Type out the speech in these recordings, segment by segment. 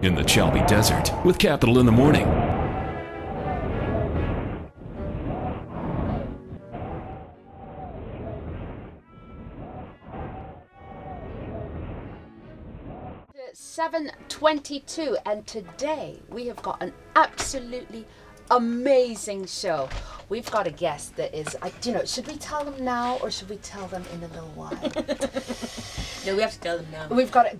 in the Chalbi Desert with Capital in the Morning. It's 7:22, and today we have got an absolutely amazing show. We've got a guest that is, should we tell them now or should we tell them in a little while? No, we have to tell them now. We've got it.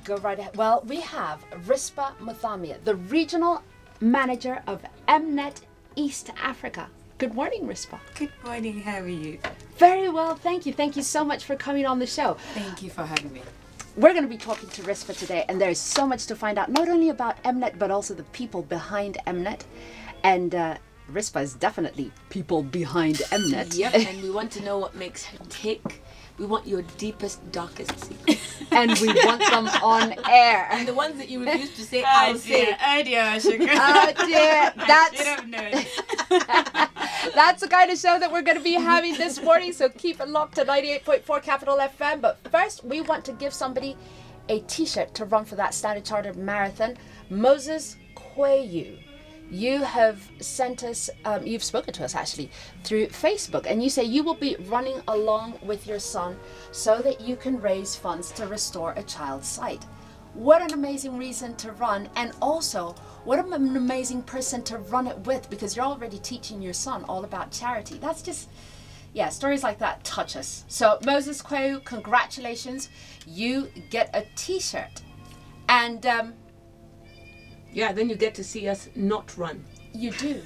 Go right ahead. Well, we have Risper Muthamia, the regional manager of Mnet East Africa. Good morning, Risper. Good morning. How are you? Very well, thank you. Thank you so much for coming on the show. Thank you for having me. We're going to be talking to Risper today, and there's so much to find out, not only about Mnet, but also the people behind Mnet. And Risper is definitely people behind Mnet. Yep, and we want to know what makes her tick. We want your deepest, darkest secrets. And we want them on air. And the ones that you refuse to say, I'll say. Oh dear, sugar. Oh dear, I should have known. that's the kind of show that we're going to be having this morning, so keep it locked to 98.4 Capital FM. But first, we want to give somebody a t-shirt to run for that Standard Chartered Marathon. Moses Kwayu. You have sent us, you've spoken to us actually through Facebook, and you say you will be running along with your son so that you can raise funds to restore a child's sight. What an amazing reason to run, and also what an amazing person to run it with, because you're already teaching your son all about charity. That's just, yeah, stories like that touch us. So Moses Kwayu, congratulations. You get a t-shirt. And yeah, then you get to see us not run. you do.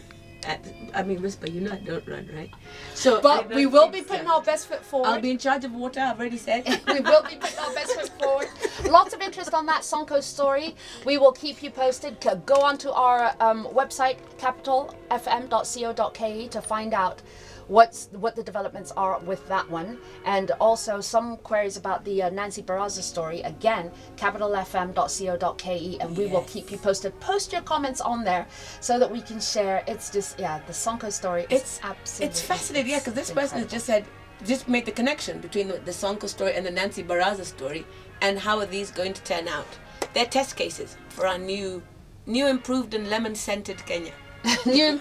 I mean, Risper, you know I don't run, right? So, But we will be putting our best foot forward. I'll be in charge of water, I've already said. We will be putting our best foot forward. Lots of interest on that Sonko story. We will keep you posted. Go onto our website, capitalfm.co.ke, to find out what the developments are with that one, and also some queries about the Nancy Baraza story. Again, capitalfm.co.ke, and we will keep you posted. Post your comments on there so that we can share. It's just, yeah, the Sonko story is absolutely, it's fascinating, yeah, because this person has just made the connection between the Sonko story and the Nancy Baraza story, and how are these going to turn out? They're test cases for our new improved and lemon-scented Kenya. new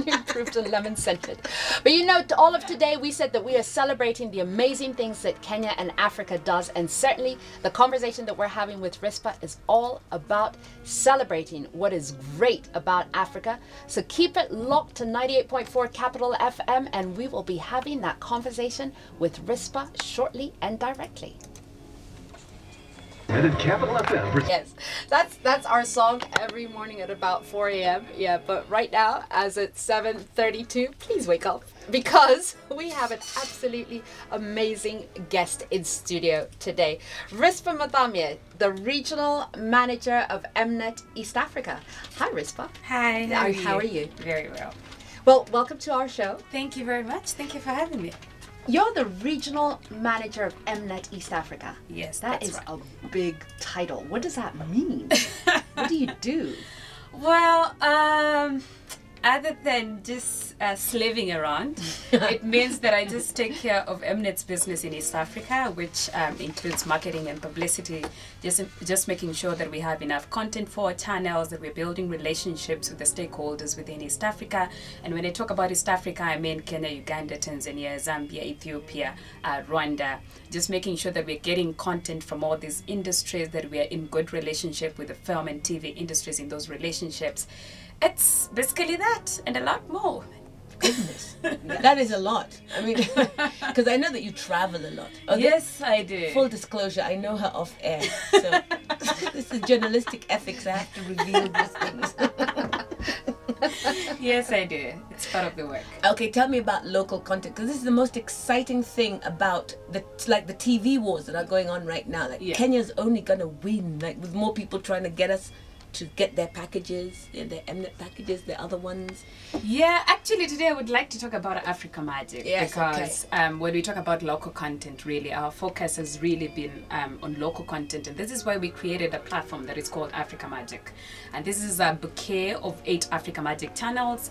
improved and lemon scented. But all of today we said that we are celebrating the amazing things that Kenya and Africa does, and certainly the conversation that we're having with Risper is all about celebrating what is great about Africa. So keep it locked to 98.4 Capital FM, and we will be having that conversation with Risper shortly and directly. And at Capital FM. Yes, that's our song every morning at about 4 a.m. Yeah, but right now, as it's 7:32, please wake up, because we have an absolutely amazing guest in studio today. Risper Muthamia, the regional manager of Mnet East Africa. Hi, Risper. Hi, How are you? Very well. Well, welcome to our show. Thank you very much. Thank you for having me. You're the regional manager of Mnet East Africa. Yes, that is right. a big title. What does that mean? What do you do? Well, other than just slaving around, it means that I just take care of Mnet's business in East Africa, which includes marketing and publicity, just making sure that we have enough content for our channels, that we're building relationships with the stakeholders within East Africa. And when I talk about East Africa, I mean Kenya, Uganda, Tanzania, Zambia, Ethiopia, Rwanda, just making sure that we're getting content from all these industries, that we are in good relationship with the film and TV industries in those relationships. It's basically that and a lot more. Goodness, that is a lot. I mean, because I know that you travel a lot. Yes, I do. Full disclosure, I know her off air. So this is journalistic ethics. I have to reveal these things. Yes, I do. It's part of the work. Okay, tell me about local content, because this is the most exciting thing about the TV wars that are going on right now. Like, Kenya's only gonna win, like, with more people trying to get us to get their packages, their Mnet packages, the other ones? Yeah, actually today I would like to talk about Africa Magic. Yes, because when we talk about local content, really our focus has really been on local content, and this is why we created a platform that is called Africa Magic. And this is a bouquet of 8 Africa Magic channels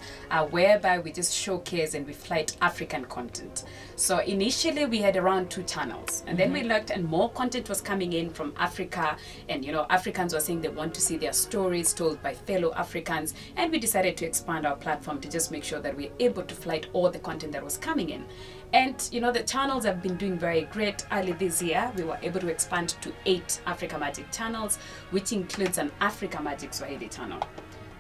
whereby we just showcase and we flight African content. So initially we had around 2 channels, and then we looked and more content was coming in from Africa, and Africans were saying they want to see their stories told by fellow Africans, and we decided to expand our platform to just make sure that we're able to flight all the content that was coming in. And the channels have been doing very great. Early this year we were able to expand to 8 Africa Magic channels, which includes an Africa Magic Swahili channel.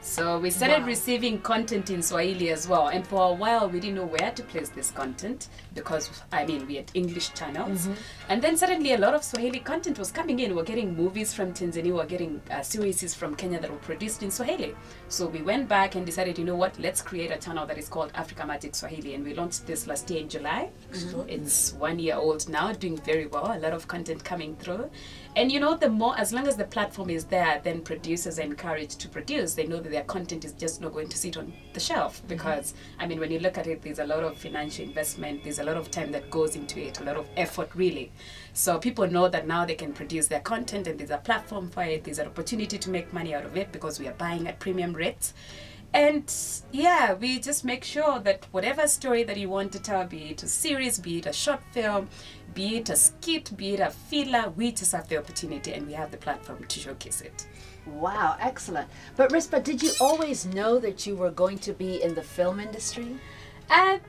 So we started receiving content in Swahili as well, and for a while we didn't know where to place this content because we had English channels, and then suddenly a lot of Swahili content was coming in. We're getting movies from Tanzania, we're getting series from Kenya that were produced in Swahili. So we went back and decided, let's create a channel that is called Africa Magic Swahili, and we launched this last year in July. It's 1 year old now, doing very well, a lot of content coming through. And as long as the platform is there, then producers are encouraged to produce. They know that their content is just not going to sit on the shelf, because when you look at it, there's a lot of financial investment, there's a lot of time that goes into it, a lot of effort really. So people know that now they can produce their content, and there's a platform for it, there's an opportunity to make money out of it because we are buying at premium rates. And yeah, we just make sure that whatever story that you want to tell, be it a series, be it a short film, be it a skit, be it a filler, we just have the opportunity and we have the platform to showcase it. Wow, excellent. But Risper, did you always know that you were going to be in the film industry?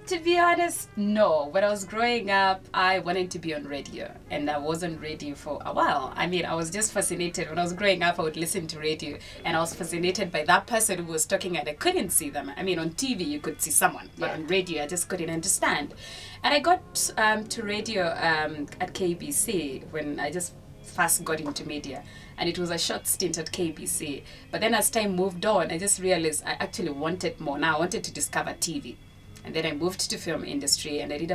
To be honest, no. When I was growing up, I wanted to be on radio, and I was on radio for a while. I was just fascinated. When I was growing up, I would listen to radio, and I was fascinated by that person who was talking, and I couldn't see them. On TV, you could see someone, but on radio, I just couldn't understand. And I got to radio at KBC when I just first got into media, and it was a short stint at KBC. But then as time moved on, I just realized I actually wanted more. Now I wanted to discover TV. And then I moved to film industry, and I did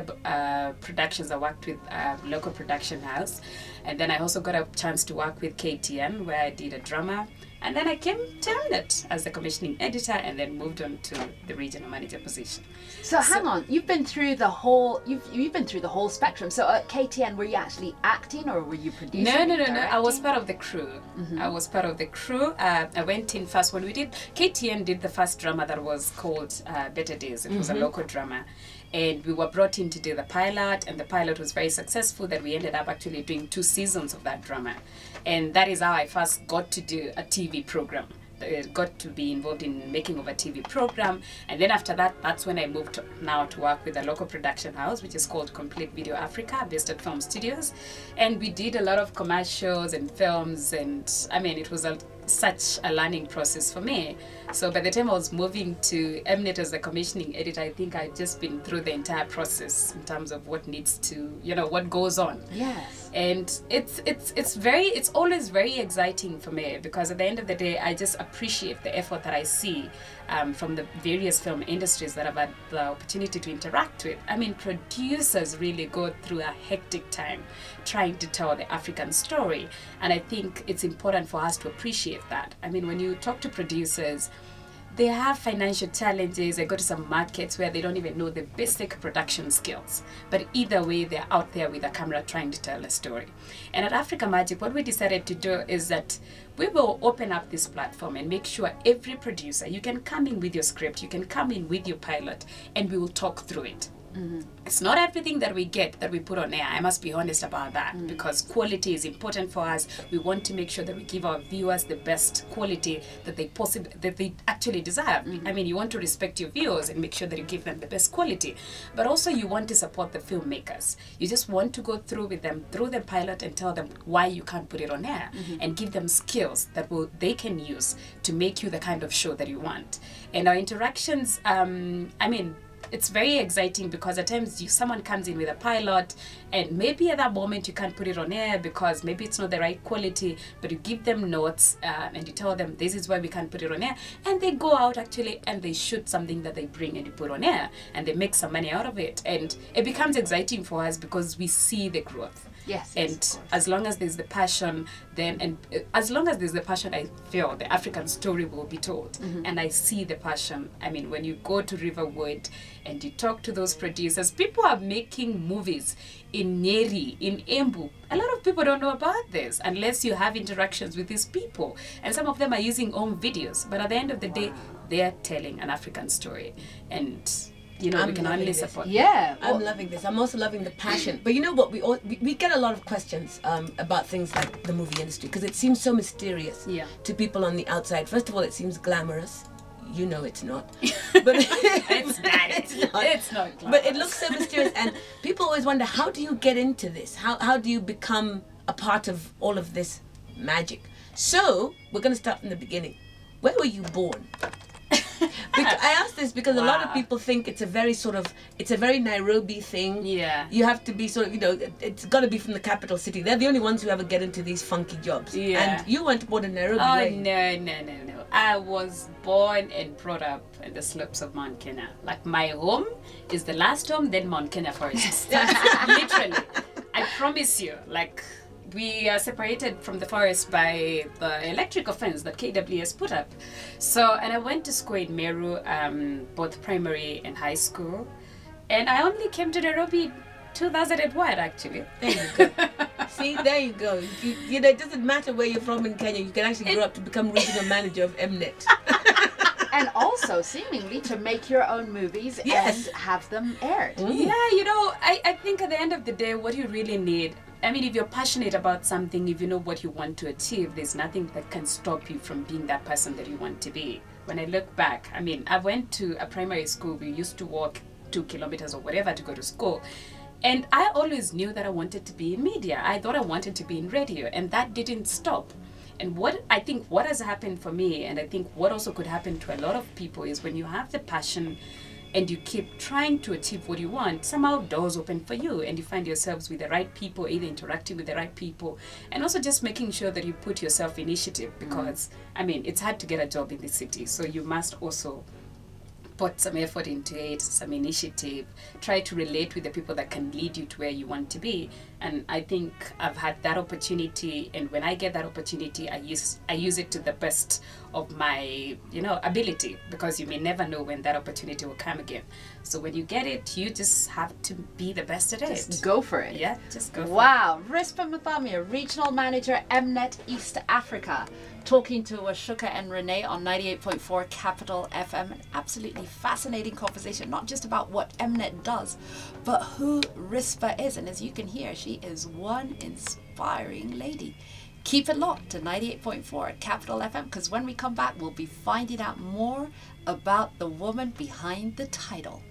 productions. I worked with a local production house, and then I also got a chance to work with KTN, where I did a drama. And then I came to Mnet as the commissioning editor, and then moved on to the regional manager position. So hang on, you've been through the whole spectrum. So at KTN, were you actually acting, or were you producing? No. I was part of the crew. I was part of the crew. I went in first when we did. KTN did the first drama that was called Better Days. It was a local drama. And we were brought in to do the pilot, and the pilot was very successful that we ended up actually doing 2 seasons of that drama. And that is how I first got to do a TV program. Got to be involved in making of a TV program, and then after that, that's when I moved to work with a local production house which is called Complete Video Africa, based at Film Studios, and we did a lot of commercials and films, and it was such a learning process for me. So by the time I was moving to Mnet as the commissioning editor, I think I'd just been through the entire process in terms of what needs to, what goes on. Yes. And it's always very exciting for me, because at the end of the day, I just appreciate the effort that I see from the various film industries that I've had the opportunity to interact with. Producers really go through a hectic time trying to tell the African story, and I think it's important for us to appreciate that. When you talk to producers, they have financial challenges. They go to some markets where they don't even know the basic production skills. But either way, they're out there with a camera trying to tell a story. And at Africa Magic, what we decided to do is that we will open up this platform and make sure every producer, you can come in with your script, you can come in with your pilot, and we will talk through it. It's not everything that we get that we put on air. I must be honest about that, because quality is important for us. We want to make sure that we give our viewers the best quality that they actually deserve. You want to respect your viewers and make sure that you give them the best quality, but also you want to support the filmmakers. You just want to go through with them through the pilot and tell them why you can't put it on air, and give them skills that they can use to make you the kind of show that you want. And our interactions, it's very exciting, because at times someone comes in with a pilot, and maybe at that moment you can't put it on air because maybe it's not the right quality, but you give them notes and you tell them this is why we can't put it on air, and they go out actually and they shoot something that they bring and you put on air, and they make some money out of it, and it becomes exciting for us because we see the growth. Yes, And of course. as long as there's the passion, as long as there's the passion, I feel the African story will be told. Mm-hmm. And I see the passion. I mean, when you go to Riverwood and you talk to those producers, people are making movies in Nyeri, in Embu. A lot of people don't know about this unless you have interactions with these people. And some of them are using home videos. But at the end of the day, they are telling an African story. And, you know, I'm we can loving only this. support. Yeah. I'm loving this. I'm also loving the passion. But you know what? We get a lot of questions about things like the movie industry because it seems so mysterious to people on the outside. First of all, it seems glamorous. You know it's not. But It's not. It's not. But it looks so mysterious, and people always wonder, how do you get into this? How do you become a part of all of this magic? So we're going to start from the beginning. Where were you born? I ask this because a lot of people think it's a very Nairobi thing. Yeah. You have to be sort of, it's got to be from the capital city. They're the only ones who ever get into these funky jobs. Yeah. And you weren't born in Nairobi, Oh, were you? no. I was born and brought up in the slopes of Mount Kenya. Like, my home is the last home, then Mount Kenya Forest. Literally. I promise you, like, we are separated from the forest by the electrical fence that KWS put up. So, and I went to school in Meru, both primary and high school. And I only came to Nairobi 2001, actually. There you go. See, there you go. You know, it doesn't matter where you're from in Kenya. You can actually grow up to become regional manager of Mnet. And also, seemingly, to make your own movies Yes. and have them aired. Yeah, you know, I think at the end of the day, what you really need, I mean, if you're passionate about something, if you know what you want to achieve, there's nothing that can stop you from being that person that you want to be. When I look back, I mean, I went to a primary school. We used to walk 2 kilometers or whatever to go to school. And I always knew that I wanted to be in media. I thought I wanted to be in radio, and that didn't stop. And what has happened for me, and I think what also could happen to a lot of people, is when you have the passion and you keep trying to achieve what you want, somehow doors open for you and you find yourselves with the right people, either interacting with the right people, and also just making sure that you put yourself initiative, because I mean, it's hard to get a job in the city, so you must also put some effort into it, some initiative, try to relate with the people that can lead you to where you want to be. And I think I've had that opportunity, and when I get that opportunity, I use it to the best of my, ability, because you may never know when that opportunity will come again. So when you get it, you just have to be the best at it. Just go for it. Yeah, just go for it. Wow. Risper Muthamia, Regional Manager, Mnet East Africa, talking to Ashuka and Renee on 98.4 Capital FM. An absolutely fascinating conversation, not just about what Mnet does, but who Risper is. And as you can hear, she is one inspiring lady. Keep it locked to 98.4 Capital FM, because when we come back, we'll be finding out more about the woman behind the title.